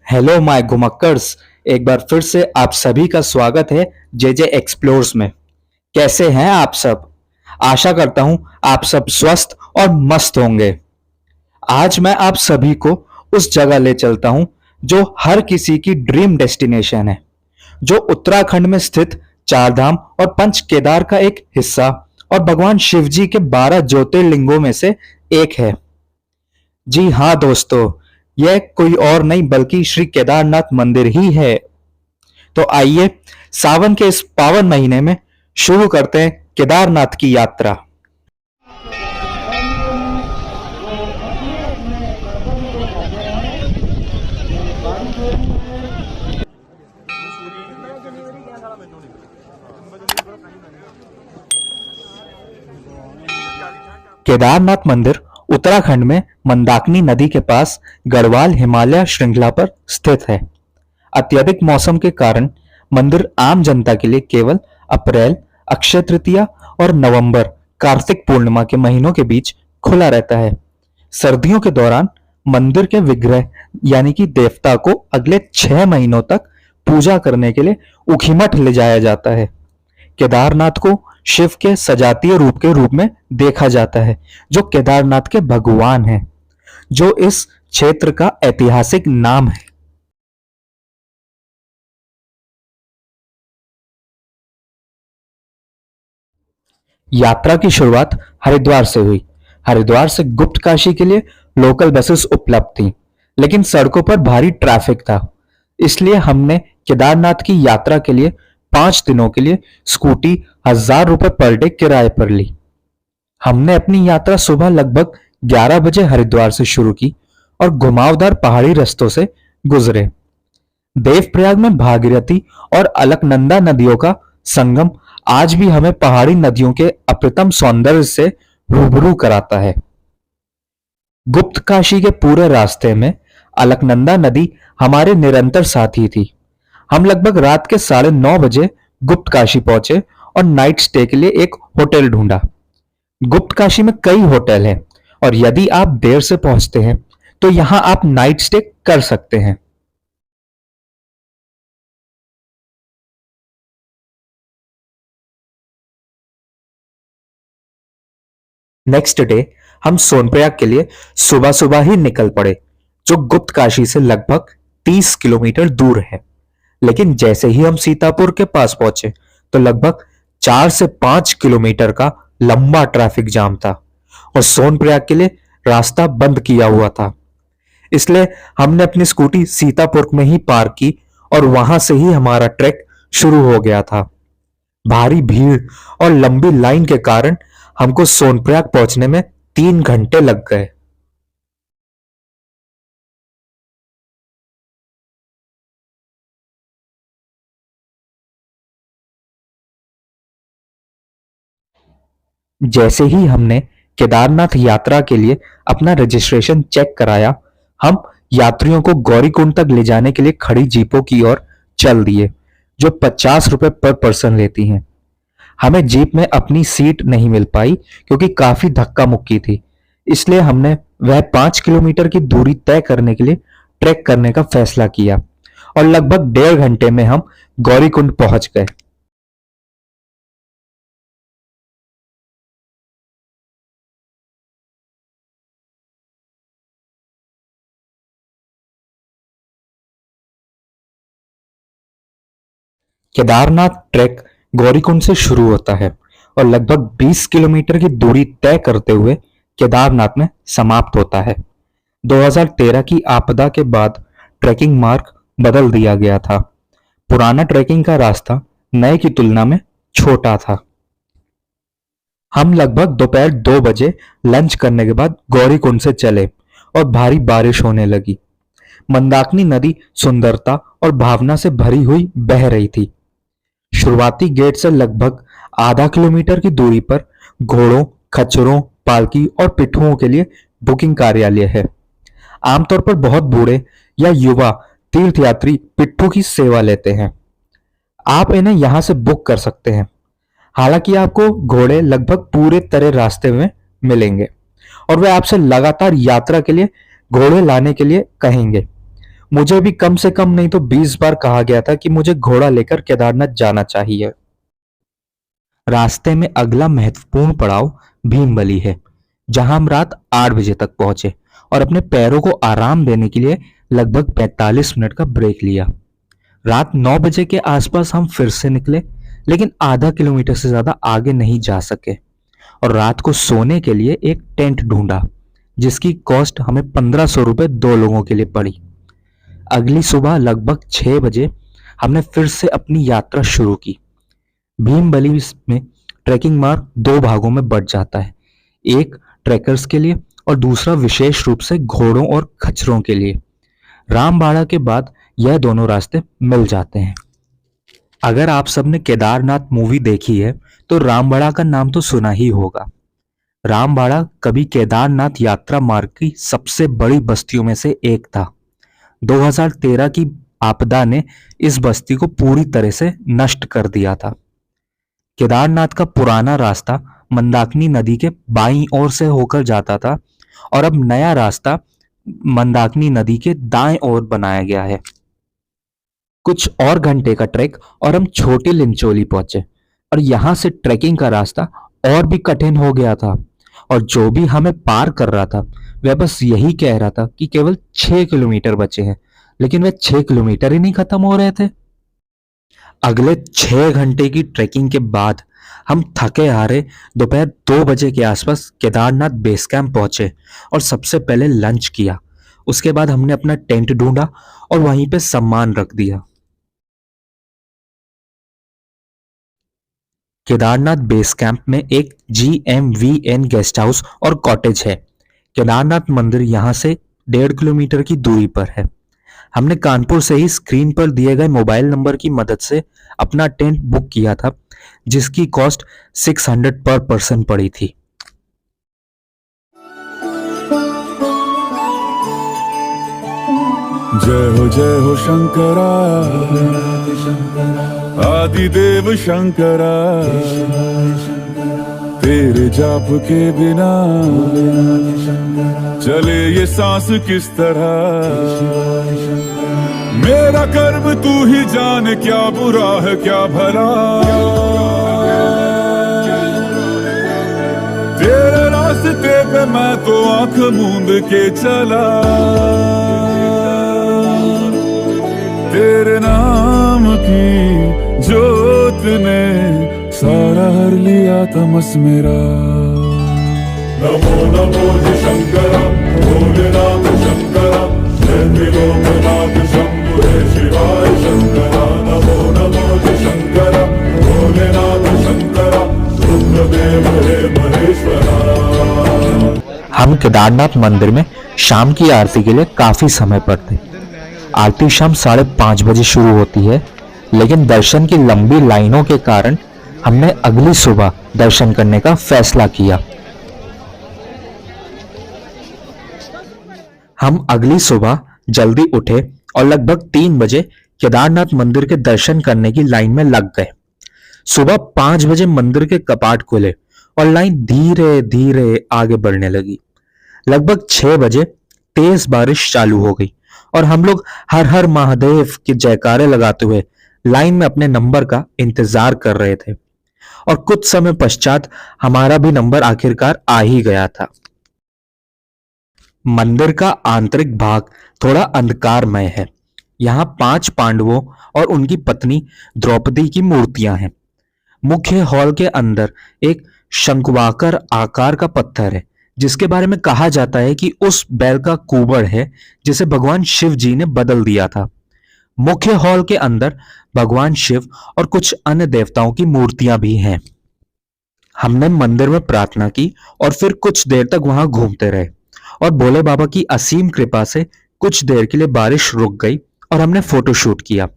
Hello my घुमक्कड़स। एक बार फिर से आप सभी का स्वागत है जे जे एक्सप्लोर्स में। कैसे हैं आप सब? आशा करता हूं आप सब स्वस्थ और मस्त होंगे। आज मैं आप सभी को उस जगह ले चलता हूं जो हर किसी की ड्रीम डेस्टिनेशन है, जो उत्तराखंड में स्थित चारधाम और पंच केदार का एक हिस्सा और भगवान शिव जी के 12 ज्योतिर्लिंगों में से एक है। जी हाँ दोस्तों, यह कोई और नहीं बल्कि श्री केदारनाथ मंदिर ही है। तो आइए सावन के इस पावन महीने में शुरू करते हैं केदारनाथ की यात्रा। केदारनाथ मंदिर उत्तराखंड में मंदाकिनी नदी के पास गढ़वाल हिमालय श्रृंखला पर स्थित है। अत्यधिक मौसम के कारण मंदिर आम जनता के लिए केवल अप्रैल, अक्षय तृतीया और नवंबर कार्तिक पूर्णिमा के महीनों के बीच खुला रहता है। सर्दियों के दौरान मंदिर के विग्रह यानी कि देवता को अगले 6 महीनों तक पूजा करने के लिए ऊखीमठ ले जाया जाता है। केदारनाथ को शिव के सजातीय रूप के रूप में देखा जाता है, जो केदारनाथ के भगवान हैं, जो इस क्षेत्र का ऐतिहासिक नाम है। यात्रा की शुरुआत हरिद्वार से हुई। हरिद्वार से गुप्त काशी के लिए लोकल बसेस उपलब्ध थीं, लेकिन सड़कों पर भारी ट्रैफिक था। इसलिए हमने केदारनाथ की यात्रा के लिए 5 दिनों के लिए स्कूटी 1000 रुपये पर डे किराए पर ली। हमने अपनी यात्रा सुबह लगभग 11 बजे हरिद्वार से शुरू की और घुमावदार पहाड़ी रास्तों से गुजरे। देवप्रयाग में भागीरथी और अलकनंदा नदियों का संगम आज भी हमें पहाड़ी नदियों के अप्रतिम सौंदर्य से रूबरू कराता है। गुप्त काशी के पूरे रास्ते में अलकनंदा नदी हमारे निरंतर साथी थी। हम लगभग रात के 9:30 बजे गुप्त काशी पहुंचे और नाइट स्टे के लिए एक होटल ढूंढा। गुप्त काशी में कई होटल हैं और यदि आप देर से पहुंचते हैं तो यहां आप नाइट स्टे कर सकते हैं। नेक्स्ट डे हम सोनप्रयाग के लिए सुबह सुबह ही निकल पड़े, जो गुप्त काशी से लगभग 30 किलोमीटर दूर है। लेकिन जैसे ही हम सीतापुर के पास पहुंचे तो लगभग 4 से 5 किलोमीटर का लंबा ट्रैफिक जाम था और सोनप्रयाग के लिए रास्ता बंद किया हुआ था। इसलिए हमने अपनी स्कूटी सीतापुर में ही पार्क की और वहां से ही हमारा ट्रैक शुरू हो गया था। भारी भीड़ और लंबी लाइन के कारण हमको सोनप्रयाग पहुंचने में 3 घंटे लग गए। जैसे ही हमने केदारनाथ यात्रा के लिए अपना रजिस्ट्रेशन चेक कराया, हम यात्रियों को गौरीकुंड तक ले जाने के लिए खड़ी जीपों की ओर चल दिए, जो 50 रुपए पर पर्सन लेती हैं। हमें जीप में अपनी सीट नहीं मिल पाई क्योंकि काफी धक्का मुक्की थी। इसलिए हमने वह 5 किलोमीटर की दूरी तय करने के लिए ट्रैक करने का फैसला किया और लगभग 1.5 घंटे में हम गौरीकुंड पहुंच गए। केदारनाथ ट्रैक गौरीकुंड से शुरू होता है और लगभग 20 किलोमीटर की दूरी तय करते हुए केदारनाथ में समाप्त होता है। 2013 की आपदा के बाद ट्रैकिंग मार्ग बदल दिया गया था। पुराना ट्रैकिंग का रास्ता नए की तुलना में छोटा था। हम लगभग दोपहर 2 बजे लंच करने के बाद गौरीकुंड से चले और भारी बारिश होने लगी। मंदाकिनी नदी सुंदरता और भावना से भरी हुई बह रही थी। शुरुआती गेट से लगभग आधा किलोमीटर की दूरी पर घोड़ों, खच्चरों, पालकी और पिट्ठुओं के लिए बुकिंग कार्यालय है। आमतौर पर बहुत बूढ़े या युवा तीर्थयात्री पिट्ठू की सेवा लेते हैं। आप इन्हें यहां से बुक कर सकते हैं। हालांकि आपको घोड़े लगभग पूरे तरह रास्ते में मिलेंगे और वे आपसे लगातार यात्रा के लिए घोड़े लाने के लिए कहेंगे। मुझे भी कम से कम नहीं तो 20 बार कहा गया था कि मुझे घोड़ा लेकर केदारनाथ जाना चाहिए। रास्ते में अगला महत्वपूर्ण पड़ाव भीमबली है, जहां हम रात 8 बजे तक पहुंचे और अपने पैरों को आराम देने के लिए लगभग 45 मिनट का ब्रेक लिया। रात 9 बजे के आसपास हम फिर से निकले, लेकिन आधा किलोमीटर से ज्यादा आगे नहीं जा सके और रात को सोने के लिए एक टेंट ढूंढा, जिसकी कॉस्ट हमें 1500 रुपये 2 लोगों के लिए पड़ी। अगली सुबह लगभग 6 बजे हमने फिर से अपनी यात्रा शुरू की। भीमबली में ट्रैकिंग मार्ग दो भागों में बंट जाता है, एक ट्रैकर्स के लिए और दूसरा विशेष रूप से घोड़ों और खच्चरों के लिए। रामबाड़ा के बाद यह दोनों रास्ते मिल जाते हैं। अगर आप सबने केदारनाथ मूवी देखी है तो रामबाड़ा का नाम तो सुना ही होगा। रामबाड़ा कभी केदारनाथ यात्रा मार्ग की सबसे बड़ी बस्तियों में से एक था। 2013 की आपदा ने इस बस्ती को पूरी तरह से नष्ट कर दिया था। केदारनाथ का पुराना रास्ता मंदाकिनी नदी के बाईं ओर से होकर जाता था और अब नया रास्ता मंदाकिनी नदी के दाएं ओर बनाया गया है। कुछ और घंटे का ट्रैक और हम छोटी लिंचोली पहुंचे और यहाँ से ट्रैकिंग का रास्ता और भी कठिन हो गया था और जो भी हमें पार कर रहा था वह बस यही कह रहा था कि केवल 6 किलोमीटर बचे हैं, लेकिन वह 6 किलोमीटर ही नहीं खत्म हो रहे थे। अगले 6 घंटे की ट्रैकिंग के बाद हम थके हारे दोपहर 2 बजे के आसपास केदारनाथ बेस कैंप पहुंचे और सबसे पहले लंच किया। उसके बाद हमने अपना टेंट ढूंढा और वहीं पे सामान रख दिया। केदारनाथ बेस कैंप में एक GMVN गेस्ट हाउस और कॉटेज है। केदारनाथ मंदिर यहाँ से 1.5 किलोमीटर की दूरी पर है। हमने कानपुर से ही स्क्रीन पर दिए गए मोबाइल नंबर की मदद से अपना टेंट बुक किया था, जिसकी कॉस्ट 600 पर पर्सन पड़ी थी। जय हो शंकरा, आदिदेव शंकरा, तेरे जाप के बिना चले ये सांस किस तरह। मेरा कर्म तू ही जाने, क्या बुरा है क्या भला। तेरे रास्ते पे मैं तो आंख मूंद के चला, तेरे नाम की जोत ने सारा हर लिया तमस मेरा। नमो नमो जय शंकरा, भोलेनाथ शंकरा, जय त्रिलोकनाथ शंभु जय शिवाय शंकरा। नमो नमो जय शंकरा, भोलेनाथ शंकरा, रुद्रदेव हे महेश्वरा। हम केदारनाथ मंदिर में शाम की आरती के लिए काफी समय पर थे। आरती शाम 5:30 बजे शुरू होती है, लेकिन दर्शन की लंबी लाइनों के कारण हमने अगली सुबह दर्शन करने का फैसला किया। हम अगली सुबह जल्दी उठे और लगभग 3 बजे केदारनाथ मंदिर के दर्शन करने की लाइन में लग गए। सुबह 5 बजे मंदिर के कपाट खुले और लाइन धीरे धीरे आगे बढ़ने लगी। लगभग 6 बजे तेज बारिश चालू हो गई और हम लोग हर हर महादेव के जयकारे लगाते हुए लाइन में अपने नंबर का इंतजार कर रहे थे और कुछ समय पश्चात हमारा भी नंबर आखिरकार आ ही गया था। मंदिर का आंतरिक भाग थोड़ा अंधकारमय है। यहाँ 5 पांडवों और उनकी पत्नी द्रौपदी की मूर्तियां हैं। मुख्य हॉल के अंदर एक शंक्वाकार आकार का पत्थर है, जिसके बारे में कहा जाता है कि उस बैल का कुबड़ है जिसे भगवान शिव जी ने बदल दिया था। मुख्य हॉल के अंदर भगवान शिव और कुछ अन्य देवताओं की मूर्तियां भी हैं। हमने मंदिर में प्रार्थना की और फिर कुछ देर तक वहां घूमते रहे और भोले बाबा की असीम कृपा से कुछ देर के लिए बारिश रुक गई और हमने फोटो शूट किया।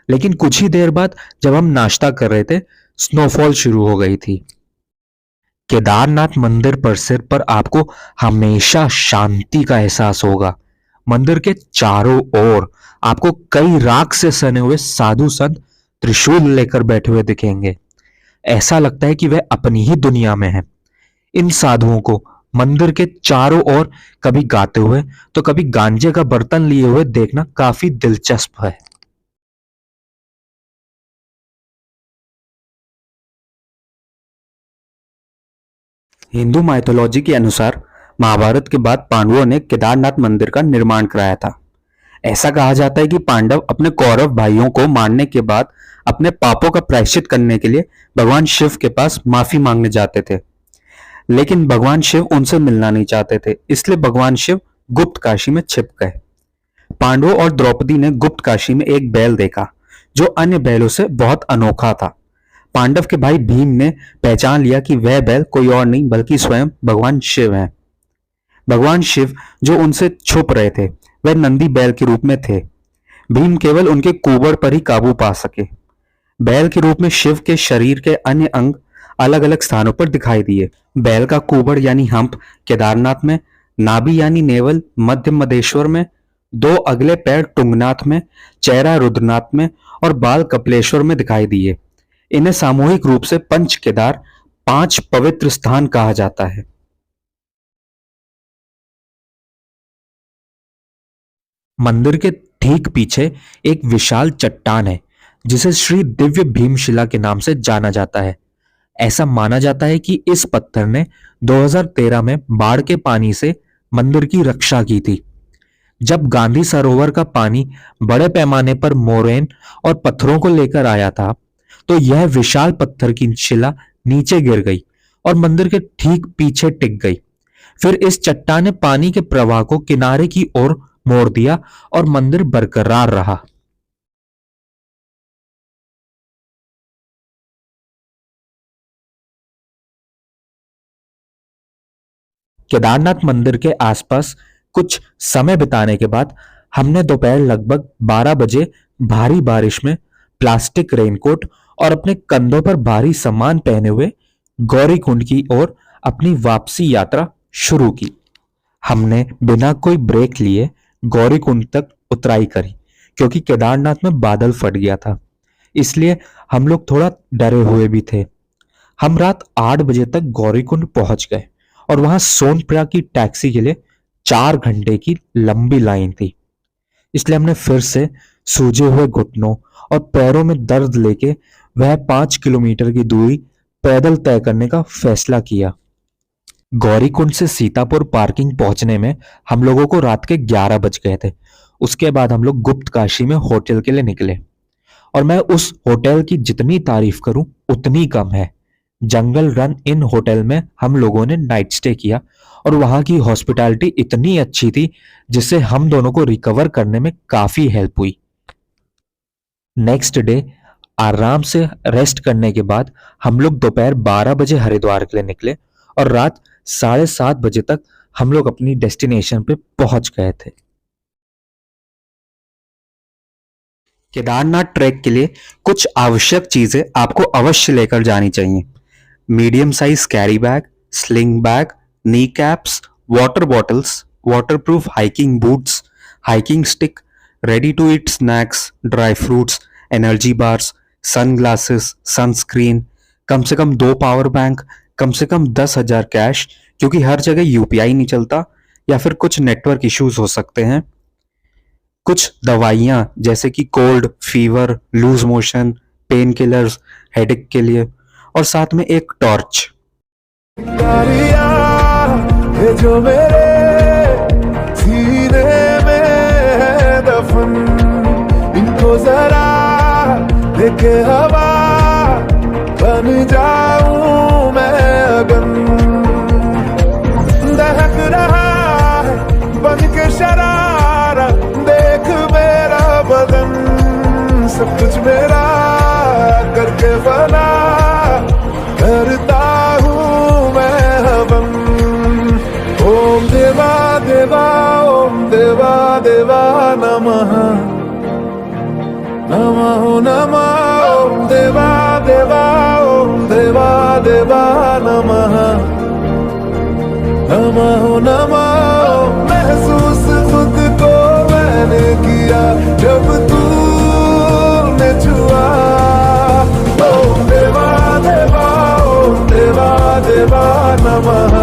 लेकिन कुछ ही देर बाद जब हम नाश्ता कर रहे थे, स्नोफॉल शुरू हो गई थी। केदारनाथ मंदिर परिसर पर आपको हमेशा शांति का एहसास होगा। मंदिर के चारों ओर आपको कई राख से सने हुए साधु संत त्रिशूल लेकर बैठे हुए दिखेंगे। ऐसा लगता है कि वह अपनी ही दुनिया में है। इन साधुओं को मंदिर के चारों ओर कभी गाते हुए तो कभी गांजे का बर्तन लिए हुए देखना काफी दिलचस्प है। हिंदू माइथोलॉजी के अनुसार महाभारत के बाद पांडवों ने केदारनाथ मंदिर का निर्माण कराया था। ऐसा कहा जाता है कि पांडव अपने कौरव भाइयों को मारने के बाद अपने पापों का प्रायश्चित करने के लिए भगवान शिव के पास माफी मांगने जाते थे, लेकिन भगवान शिव उनसे मिलना नहीं चाहते थे, इसलिए भगवान शिव गुप्त काशी में छिप गए। पांडवों और द्रौपदी ने गुप्त काशी में एक बैल देखा जो अन्य बैलों से बहुत अनोखा था। पांडव के भाई भीम ने पहचान लिया कि वह बैल कोई और नहीं बल्कि स्वयं भगवान शिव हैं। भगवान शिव जो उनसे छुप रहे थे वह नंदी बैल के रूप में थे। भीम केवल उनके कुबड़ पर ही काबू पा सके। बैल के रूप में शिव के शरीर के अन्य अंग अलग अलग स्थानों पर दिखाई दिए। बैल का कुबड़ यानी हम्प केदारनाथ में, नाभि यानी नेवल मध्य मदेश्वर में, दो अगले पैर टुंगनाथ में, चेहरा रुद्रनाथ में और बाल कपिलेश्वर में दिखाई दिए। इन्हें सामूहिक रूप से पंच केदार, 5 पवित्र स्थान कहा जाता है। मंदिर के ठीक पीछे एक विशाल चट्टान है जिसे श्री दिव्य भीमशिला के नाम से जाना जाता है। ऐसा माना जाता है कि इस पत्थर ने 2013 में बाढ़ के पानी से मंदिर की रक्षा की थी। जब गांधी सरोवर का पानी बड़े पैमाने पर मोरैन और पत्थरों को लेकर आया था तो यह विशाल पत्थर की शिला नीचे गिर गई और मंदिर के ठीक पीछे टिक गई। फिर इस चट्टान ने पानी के प्रवाह को किनारे की ओर मोड़ दिया और मंदिर बरकरार रहा। केदारनाथ मंदिर के आसपास कुछ समय बिताने के बाद हमने दोपहर लगभग 12 बजे भारी बारिश में प्लास्टिक रेनकोट और अपने कंधों पर भारी सामान पहने हुए गौरीकुंड की ओर अपनी वापसी यात्रा शुरू की। हमने बिना कोई ब्रेक लिए गौरीकुंड तक उतराई करी क्योंकि केदारनाथ में बादल फट गया था, इसलिए हम लोग थोड़ा डरे हुए भी थे। हम रात 8 बजे तक गौरीकुंड पहुंच गए और वहां सोनप्रयाग की टैक्सी के लिए 4 घंटे की लंबी लाइन थी, इसलिए हमने फिर से सूजे हुए घुटनों और पैरों में दर्द लेके वह 5 किलोमीटर की दूरी पैदल तय करने का फैसला किया। गौरीकुंड से सीतापुर पार्किंग पहुंचने में हम लोगों को रात के 11 बज गए थे। उसके बाद हम लोग गुप्त काशी में होटल के लिए निकले और मैं उस होटल की जितनी तारीफ करूं उतनी कम है। जंगल रन इन होटल में हम लोगों ने नाइट स्टे किया और वहां की हॉस्पिटैलिटी इतनी अच्छी थी जिससे हम दोनों को रिकवर करने में काफी हेल्प हुई। नेक्स्ट डे आराम से रेस्ट करने के बाद हम लोग दोपहर 12 बजे हरिद्वार के लिए निकले और रात 7:30 बजे तक हम लोग अपनी डेस्टिनेशन पे पहुंच गए थे। केदारनाथ ट्रैक के लिए कुछ आवश्यक चीजें आपको अवश्य लेकर जानी चाहिए। Medium size carry bag, sling bag, knee caps, water bottles, waterproof hiking boots, hiking stick, ready to eat snacks, dry fruits, energy bars, sunglasses, sunscreen, कम से कम 2 पावर बैंक, कम से कम 10,000 कैश क्योंकि हर जगह यूपीआई नहीं चलता या फिर कुछ नेटवर्क इश्यूज हो सकते हैं। कुछ दवाइयां जैसे कि cold, fever, loose motion, pain killers, headache के लिए, और साथ में एक टॉर्च। ये जो मेरे सीने में है दफन, इनको जरा लेके हवा बन जाऊं मैं अगन। दहक रहा है बन के शरारा, देख मेरा बदन, सब कुछ मेरा करके फना करता हूँ मैं हवन। ओम देवा देवा, ओम देवा देवा नमः, नमः नमः। ओम देवा देवा, ओम देवा देवा नमः, नमः नमः। महसूस खुद को मैंने किया जब तूने छुआ। ओम देवा देवा, ओम देवा देवा नमः,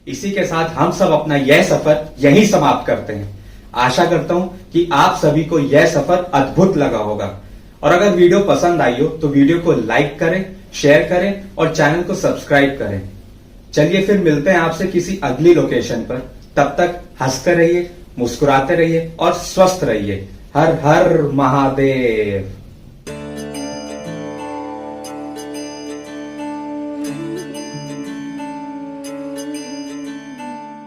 इसी के साथ हम सब अपना यह सफर यहीं समाप्त करते हैं। आशा करता हूं कि आप सभी को यह सफर अद्भुत लगा होगा और अगर वीडियो पसंद आई हो तो वीडियो को लाइक करें, शेयर करें और चैनल को सब्सक्राइब करें। चलिए फिर मिलते हैं आपसे किसी अगली लोकेशन पर। तब तक हंसते रहिए, मुस्कुराते रहिए और स्वस्थ रहिए। हर हर महादेव।